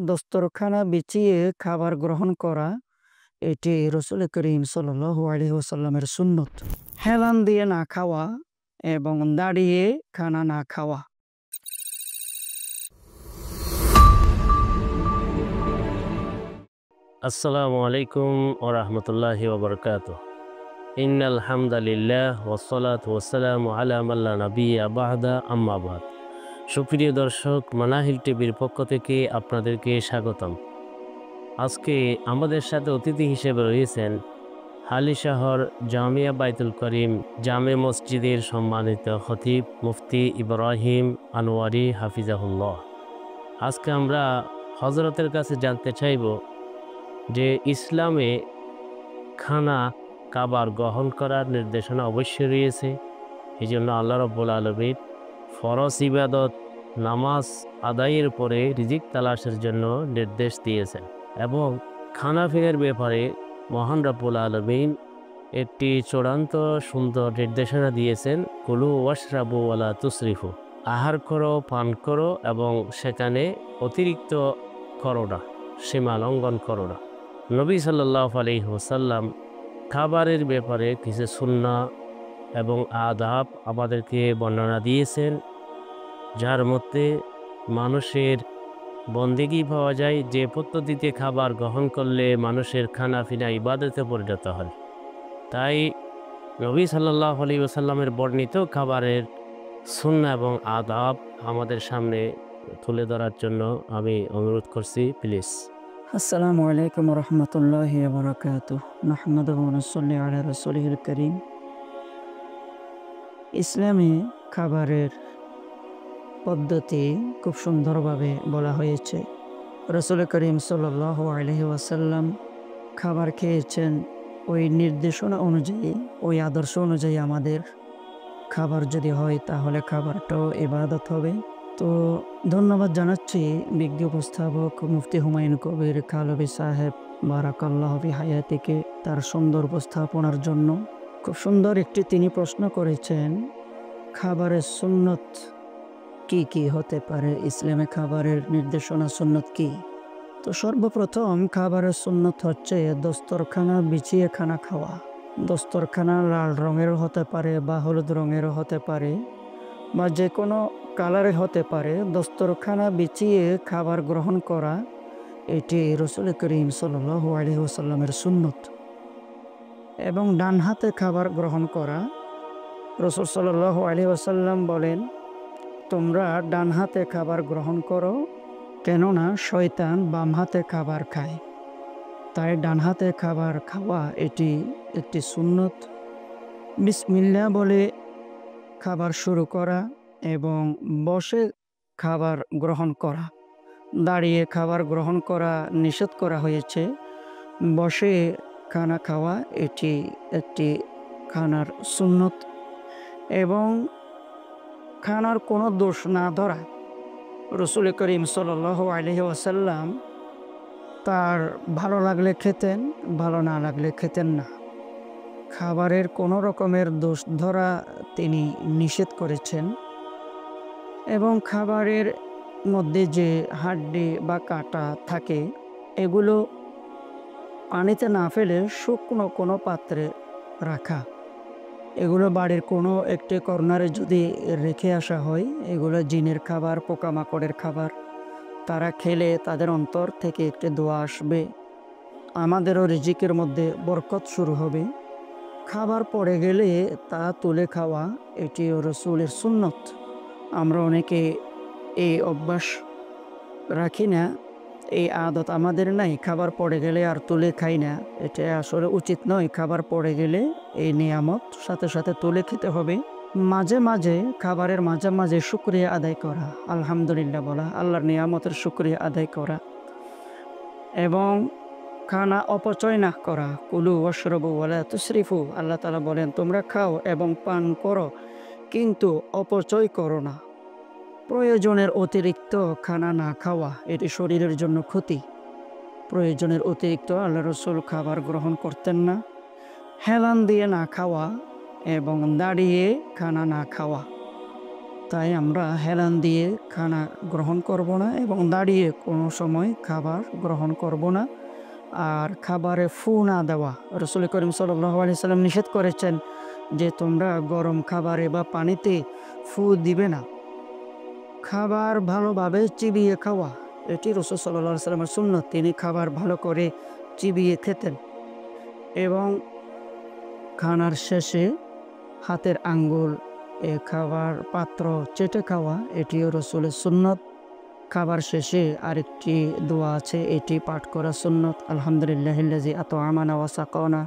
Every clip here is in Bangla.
দস্তরখানা বিছিয়ে খাবার গ্রহণ করা এটি রাসূল করিম সাল্লাল্লাহু আলাইহি ওয়াসাল্লামের সুন্নত। হেলান দিয়ে না খাওয়া এবং দাঁড়িয়ে খানা না খাওয়া। আসসালামু আলাইকুম ওয়া রাহমাতুল্লাহি ওয়া বারাকাতুহু। ইন্নাল হামদালিল্লাহ ওয়াসসালাতু ওয়াসসালামু আলা মান লা নাবিয়্যা বা'দা, আম্মা বা'দ। সুপ্রিয় দর্শক, মানাহিল টিভির পক্ষ থেকে আপনাদেরকে স্বাগতম। আজকে আমাদের সাথে অতিথি হিসেবে রয়েছেন হালিশহর জামিয়া বাইতুল করিম জামে মসজিদের সম্মানিত খতিব মুফতি ইব্রাহিম আনোয়ারি হাফিজাহুল্লাহ। আজকে আমরা হযরতের কাছে জানতে চাইব যে ইসলামে খানা খাবার গ্রহণ করার নির্দেশনা অবশ্যই রয়েছে। এই জন্য আল্লাহ রাব্বুল আলামিন ফরজ ইবাদত নামাজ আদায়ের পরে রিজিক তালাশের জন্য নির্দেশ দিয়েছেন এবং খানা ফেরের ব্যাপারে মহান রাব্বুল আলামিন একটি চূড়ান্ত সুন্দর নির্দেশনা দিয়েছেন, কুলু ওয়াশরাবু ওয়ালা তুসরিফু, আহার করো, পান করো এবং সেখানে অতিরিক্ত করো না, সীমা লঙ্ঘন করো না। নবী সাল্লাল্লাহু আলাইহি ওয়াসাল্লাম খাবারের ব্যাপারে কিছু সুন্নাহ এবং আদাব আমাদেরকে বর্ণনা দিয়েছেন, যার মধ্যে মানুষের বন্দেগী পাওয়া যায়, যে পদ্ধতিতে খাবার গ্রহণ করলে মানুষের খানা পিনা ইবাদতে পরিণত হয়। তাই নবী সাল্লাল্লাহু আলাইহি ওয়াসাল্লামের বর্ণিত খাবারের সুন্নাহ এবং আদাব আমাদের সামনে তুলে ধরার জন্য আমি অনুরোধ করছি, প্লিজ। আসসালামু আলাইকুম ওয়া রাহমাতুল্লাহি ওয়া বারাকাতুহু। নাহমাদুহু ওয়া নুসাল্লি আলা রাসূলিহিল কারীম। ইসলামে খাবারের পদ্ধতি খুব সুন্দরভাবে বলা হয়েছে। রাসূল করিম সাল্লাল্লাহু আলাইহি ওয়াসাল্লাম খাবার খেয়েছেন, ওই নির্দেশনা অনুযায়ী, ওই আদর্শ অনুযায়ী আমাদের খাবার যদি হয় তাহলে খাবারটাও ইবাদত হবে। তো ধন্যবাদ জানাচ্ছি বিজ্ঞ উপস্থাপক মুফতি হুমায়ুন কবির কালবি সাহেব, বারাকাল্লাহু ফি হায়াতিকে, তার সুন্দর উপস্থাপনার জন্য। খুব সুন্দর একটি তিনি প্রশ্ন করেছেন, খাবারের সুন্নত কি কি হতে পারে, ইসলামে খাবারের নির্দেশনা সুন্নত কি? তো সর্বপ্রথম খাবারের সুন্নত হচ্ছে দস্তরখানা বিছিয়ে খানা খাওয়া। দস্তরখানা লাল রঙেরও হতে পারে বা হলুদ রঙেরও হতে পারে বা যে কোনো কালারে হতে পারে। দস্তরখানা বিছিয়ে খাবার গ্রহণ করা এটি রাসূল করিম সাল্লাল্লাহু আলাইহি ওয়াসাল্লামের সুন্নত। এবং ডান হাতে খাবার গ্রহণ করা, রাসূল সাল্লাল্লাহু আলাইহি ওয়াসাল্লাম বলেন, তোমরা ডান হাতে খাবার গ্রহণ করো, কেননা শয়তান বাম হাতে খাবার খায়। তাই ডান হাতে খাবার খাওয়া এটি একটি সুন্নত। বিসমিল্লাহ বলে খাবার শুরু করা এবং বসে খাবার গ্রহণ করা। দাঁড়িয়ে খাবার গ্রহণ করা নিষেধ করা হয়েছে। বসে খানা খাওয়া এটি একটি খানার সুন্নত এবং খানার কোনো দোষ না ধরা। রাসূল করিম সাল্লাল্লাহু আলাইহি ওয়াসাল্লাম তার ভালো লাগলে খেতেন, ভালো না লাগলে খেতেন না। খাবারের কোনো রকমের দোষ ধরা তিনি নিষেধ করেছেন এবং খাবারের মধ্যে যে হাড্ডি বা কাঁটা থাকে এগুলো পানিতে না ফেলে শুকনো কোনো পাত্রে রাখা। এগুলো বাড়ির কোনো একটি কর্নারে যদি রেখে আসা হয়, এগুলো জিনের খাবার, পোকামাকড়ের খাবার। তারা খেলে তাদের অন্তর থেকে একটি দোয়া আসবে, আমাদেরও রিজিকের মধ্যে বরকত শুরু হবে। খাবার পড়ে গেলে তা তুলে খাওয়া এটিও রাসূলের সুন্নত। আমরা অনেকে এই অভ্যাস রাখি না, এই আদত আমাদের নাই। খাবার পড়ে গেলে আর তুলে খাই না, এটা আসলে উচিত নয়। খাবার পড়ে গেলে এই নিয়ামত সাথে সাথে তুলে খেতে হবে। মাঝে মাঝে খাবারের মাঝে মাঝে শুকরিয়া আদায় করা, আলহামদুলিল্লাহ বলা, আল্লাহর নিয়ামতের শুকরিয়া আদায় করা এবং খানা অপচয় না করা। কুলু ওয়াশরাবু ওয়ালা তুসরিফু, আল্লাহ তাআলা বলেন তোমরা খাও এবং পান করো কিন্তু অপচয় করো না। প্রয়োজনের অতিরিক্ত খানা না খাওয়া এটি শরীরের জন্য ক্ষতি। প্রয়োজনের অতিরিক্ত আল্লাহ রাসূল খাবার গ্রহণ করতেন না। হেলান দিয়ে না খাওয়া এবং দাঁড়িয়ে খানা না খাওয়া। তাই আমরা হেলান দিয়ে খানা গ্রহণ করব না এবং দাঁড়িয়ে কোনো সময় খাবার গ্রহণ করব না। আর খাবারে ফু না দেওয়া, রসুল করিম সাল্লাল্লাহু আলাইহি সাল্লাম নিষেধ করেছেন যে তোমরা গরম খাবারে বা পানিতে ফু দিবে না। খাবার ভালোভাবে চিবিয়ে খাওয়া, এটি রসুল সাল্লাল্লাহু আলাইহি সাল্লামের সুন্নত। তিনি খাবার ভালো করে চিবিয়ে খেতেন এবং খানার শেষে হাতের আঙ্গুল খাবার পাত্র চেটে খাওয়া, এটিও রসুলের সুন্নত। খাবার শেষে আরেকটি দোয়া আছে, এটি পাঠ করা সুন্নত, আলহামদুলিল্লাহিল্লাযী আত'আমানা ওয়া সাকানা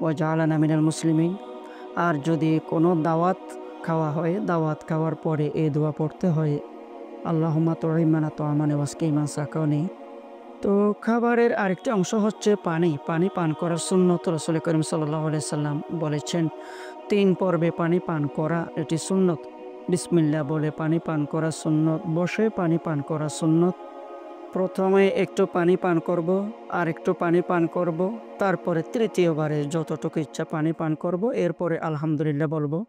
ওয়া জাআলানা মিনাল মুসলিমিন। আর যদি কোনো দাওয়াত খাওয়া হয়, দাওয়াত খাওয়ার পরে এই দোয়া পড়তে হয়, আল্লাহুম্মা তু'ইমান আত'আমানি ওয়াসকিমান সাকানি। তো খাবারের আরেকটি অংশ হচ্ছে পানি। পানি পান করার সুন্নত, রাসূল করিম সাল্লাল্লাহু আলাইহি সাল্লাম বলেছেন ৩ পর্বে পানি পান করা, এটি সুন্নত। বিসমিল্লাহ বলে পানি পান করা সুন্নত, বসে পানি পান করা সুন্নত। প্রথমে একটু পানি পান করব, আর একটু পানি পান করব, তারপরে তৃতীয়বারে যতটুকু ইচ্ছা পানি পান করব, এরপরে আলহামদুলিল্লাহ বলবো।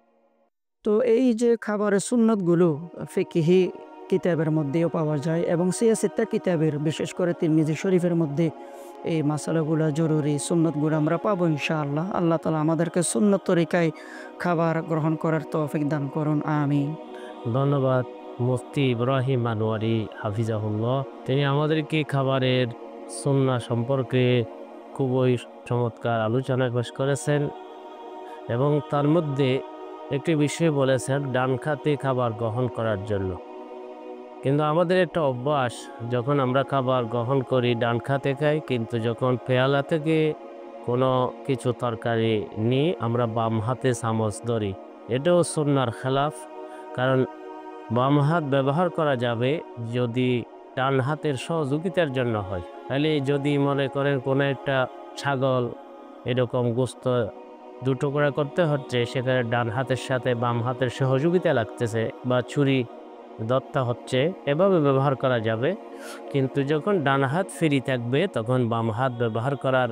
তো এই যে খাবারের সুন্নতগুলো ফিকহি কিতাবের মধ্যেও পাওয়া যায় এবং সিয়াসিত্তা কিতাবের, বিশেষ করে তিরমিজি শরীফের মধ্যে এই মাসালাগুলো জরুরি সুন্নতগুলো আমরা পাবো ইনশাআল্লাহ। আল্লাহ তাআলা আমাদেরকে সুন্নত তরিকায় খাবার গ্রহণ করার তৌফিক দান করুন, আমিন। ধন্যবাদ মুফতি ইব্রাহিম আনোয়ারি হাফিজাহুল্লাহ। তিনি আমাদেরকে খাবারের সুন্নাহ সম্পর্কে খুবই চমৎকার আলোচনা পেশ করেছেন এবং তার মধ্যে একটি বিষয় বলেছেন ডান খাতে খাবার গ্রহণ করার জন্য। কিন্তু আমাদের একটা অভ্যাস, যখন আমরা খাবার গ্রহণ করি ডান খাতে খাই, কিন্তু যখন পেয়ালা থেকে কোনো কিছু তরকারি নিই আমরা বাম হাতে চামচ ধরি। এটাও সুন্নাহর খেলাফ, কারণ বাম হাত ব্যবহার করা যাবে যদি ডান হাতের সহযোগিতার জন্য হয়। তাহলে যদি মনে করেন কোনো একটা ছাগল এরকম গোস্ত 2 টুকরা করতে হচ্ছে, সেখানে ডান হাতের সাথে বাম হাতের সহযোগিতা লাগতেছে বা ছুরি দত্তা হচ্ছে, এভাবে ব্যবহার করা যাবে। কিন্তু যখন ডান হাত ফ্রি থাকবে তখন বাম হাত ব্যবহার করার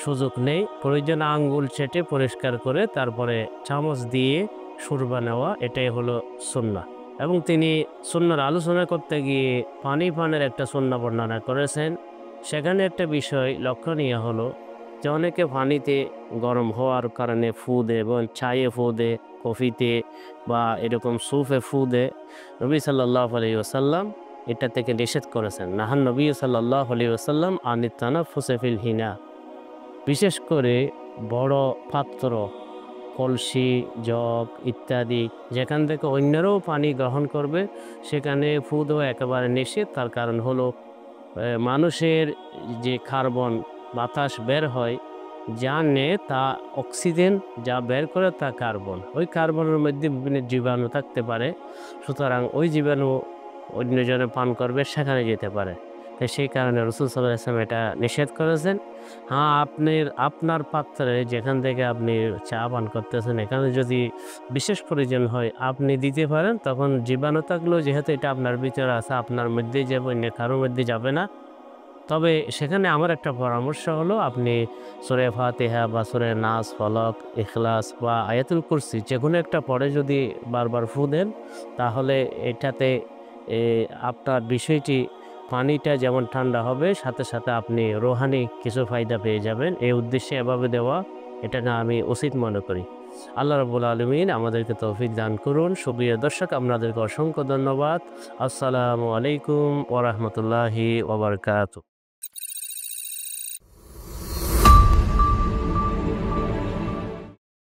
সুযোগ নেই। প্রয়োজনে আঙ্গুল চেটে পরিষ্কার করে তারপরে চামচ দিয়ে সুরবা নেওয়া, এটাই হলো সুন্নাহ। এবং তিনি সুন্নাহর আলোচনা করতে গিয়ে পানি পানের একটা সুন্নাহ বর্ণনা করেছেন। সেখানে একটা বিষয় লক্ষণীয় হলো যে অনেকে পানিতে গরম হওয়ার কারণে ফু দেয় এবং চায়ে ফু দেয়, কফিতে বা এরকম স্যুপে ফু দেয়। নবী সাল্লাল্লাহু আলাইহি ওয়াসাল্লাম এটা থেকে নিষেধ করেছেন। নাহান নবী সাল্লাল্লাহু আলাইহি ওয়াসাল্লাম আনিত তানাফফুসি ফিল হিনা। বিশেষ করে বড় পাত্র, কলসি, জগ ইত্যাদি যেখান থেকে অন্যরাও পানি গ্রহণ করবে সেখানে ফু দেওয়া একেবারে নিষেধ। তার কারণ হলো মানুষের যে কার্বন বাতাস বের হয় যা নেয় তা অক্সিজেন, যা বের করে তা কার্বন। ওই কার্বনের মধ্যে বিভিন্ন জীবাণু থাকতে পারে, সুতরাং ওই জীবাণু অন্যজনে পান করবে সেখানে যেতে পারে। তাই সেই কারণে রাসূল সাল্লাল্লাহু আলাইহি ওয়াসাল্লাম এটা নিষেধ করেছেন। হ্যাঁ, আপনার পাত্রে যেখান থেকে আপনি চা পান করতেছেন এখানে যদি বিশেষ প্রয়োজন হয় আপনি দিতে পারেন, তখন জীবাণু থাকলেও যেহেতু এটা আপনার ভিতরে আছে আপনার মধ্যেই যাবে, অন্য কারোর মধ্যে যাবে না। তবে সেখানে আমার একটা পরামর্শ হলো আপনি সূরা ফাতিহা বা সূরা নাস, ফলক, ইখলাস বা আয়াতুল কুরসি যেকোনো একটা পড়ে যদি বারবার ফু দেন, তাহলে এটাতে আপনার বিষয়টি পানিটা যেমন ঠান্ডা হবে, সাথে সাথে আপনি রুহানি কিছু ফায়দা পেয়ে যাবেন। এই উদ্দেশ্যে এভাবে দেওয়া এটাকে আমি উচিত মনে করি। আল্লাহ রাব্বুল আলামিন আমাদেরকে তৌফিক দান করুন। সুপ্রিয় দর্শক, আপনাদেরকে অসংখ্য ধন্যবাদ। আসসালামু আলাইকুম ওয়া রাহমাতুল্লাহি ওয়া বারাকাতুহু।